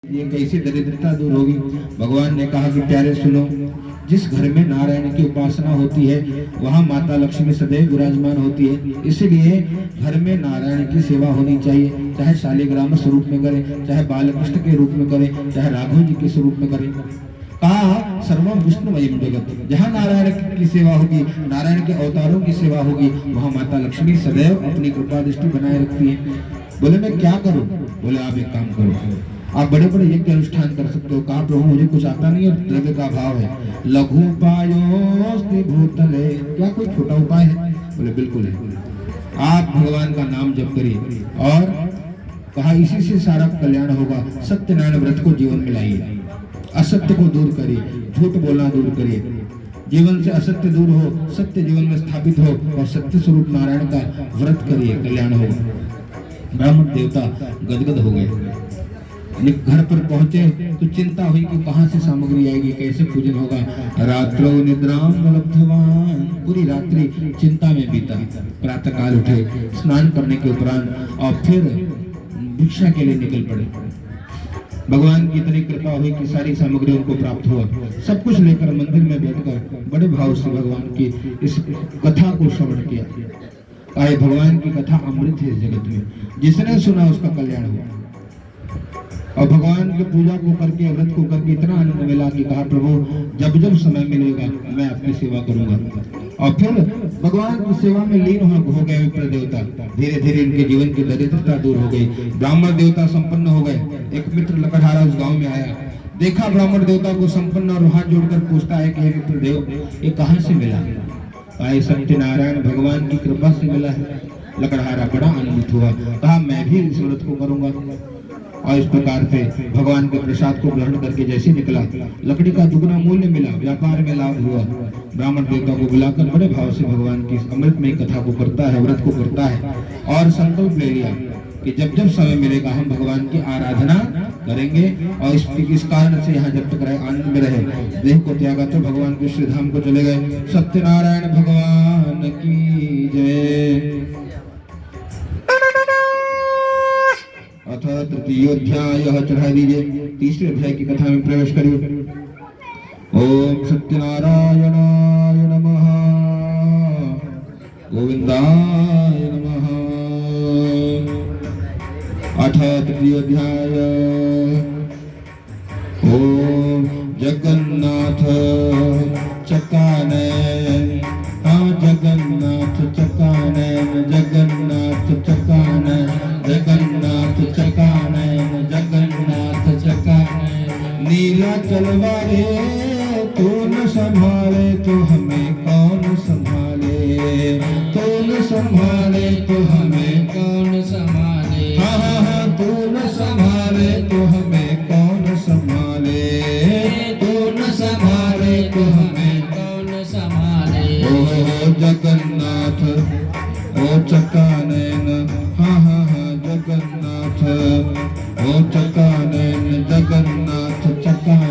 ये कैसी दरिद्रता दूर होगी। भगवान ने कहा कि प्यारे सुनो, जिस घर में नारायण की उपासना होती है वहाँ माता लक्ष्मी सदैव विराजमान होती है। इसलिए घर में नारायण की सेवा होनी चाहिए, चाहे शालिग्राम स्वरूप में करें, चाहे बालकृष्ण के रूप में करें, चाहे राघव जी के स्वरूप में करें। कहा सर्वम विष्णुमयम जगत, जहाँ नारायण की सेवा होगी, नारायण के अवतारों की सेवा होगी, वहाँ माता लक्ष्मी सदैव अपनी कृपा दृष्टि बनाए रखती है। बोले मैं क्या करूं? बोले आप एक काम करो, आप बड़े बड़े यज्ञ अनुष्ठान कर सकते हो। कहा प्रभु मुझे कुछ आता नहीं है, द्रव्य का अभाव है। लघु उपायोस्ति भूतले, क्या कोई छोटा उपाय है? बोले बिल्कुल है, आप भगवान का नाम जप करिए और कहा इसी से सारा कल्याण होगा। सत्यनारायण व्रत को जीवन में लाइए, असत्य को दूर करिए, झूठ बोलना दूर करिए, जीवन से असत्य दूर हो, सत्य जीवन में स्थापित हो और सत्य स्वरूप नारायण का व्रत करिए, कल्याण होगा। ब्राह्मण देवता गदगद हो गए। घर पर पहुंचे तो चिंता हुई कि कहां से सामग्री आएगी, कैसे पूजन होगा। रात्रो निद्राम लब्धवान, पूरी रात्रि चिंता में बीता। प्रातः काल उठे, स्नान करने के उपरांत और फिर भिक्षा के लिए निकल पड़े। भगवान की इतनी कृपा हुई कि सारी सामग्री उनको प्राप्त हुआ। सब कुछ लेकर मंदिर में बैठकर बड़े भाव से भगवान की इस कथा को श्रवण किया। आए भगवान की कथा अमृत है इस जगत में, जिसने सुना उसका कल्याण हुआ। और भगवान की पूजा को करके, व्रत को करके इतना आनंद मिला कि कहा प्रभु जब जब समय मिलेगा मैं आपकी सेवा करूंगा। और फिर भगवान की सेवा में लीन हो गए विप्र देवता। धीरे धीरे इनके जीवन की दरिद्रता दूर हो गई, ब्राह्मण देवता संपन्न हो गए। एक मित्र लकड़हारा उस गांव में आया, देखा ब्राह्मण देवता को संपन्न और हाथ जोड़कर पूछता है कि विप्र देव ये कहाँ से मिला? आए सत्यनारायण भगवान की कृपा से मिला है। लकड़हारा बड़ा आनंदित हुआ, कहा मैं भी इस व्रत को करूंगा। और इस प्रकार से भगवान के प्रसाद को ग्रहण करके जैसे निकला, लकड़ी का दुगना मूल्य मिला, व्यापार में लाभ हुआ। ब्राह्मण देवता को बुलाकर बड़े भाव से भगवान की अमृतमय कथा को करता है, व्रत को करता है और संकल्प ले लिया कि जब जब समय मिलेगा हम भगवान की आराधना करेंगे। और इस कारण से यहाँ जब तक रहे आनंद में रहे। देह को त्यागा तो भगवान के श्री धाम को चले गए। सत्यनारायण भगवान की जय। अथ तृतीयोध्याय, चढ़ा दीजिए, तीसरे अध्याय की कथा में प्रवेश करिए। ओम सत्यनारायणाय नमः, गोविंदाय नमः। अथ तृतीयोध्याय। ओम जगन्नाथ चकानयन, जगन्नाथ चकानयन, जगन्नाथ चकानयन, जगन्नाथ चकानयन, जगन्नाथ चकानयन। नीला चलवारे तू न संभाले तो हमें कौन संभाले, तू न संभाले तो हमें कौन संभाले। हाँ हाँ हाँ, तू न संभाले तो हमें कौन संभाले, तू न संभाले तो हमें कौन संभाले। ओ जगन्नाथ ओ चकानयन, हाँ हाँ हाँ जगन्नाथ ओ चकानयन, जगन्नाथ चकानयन।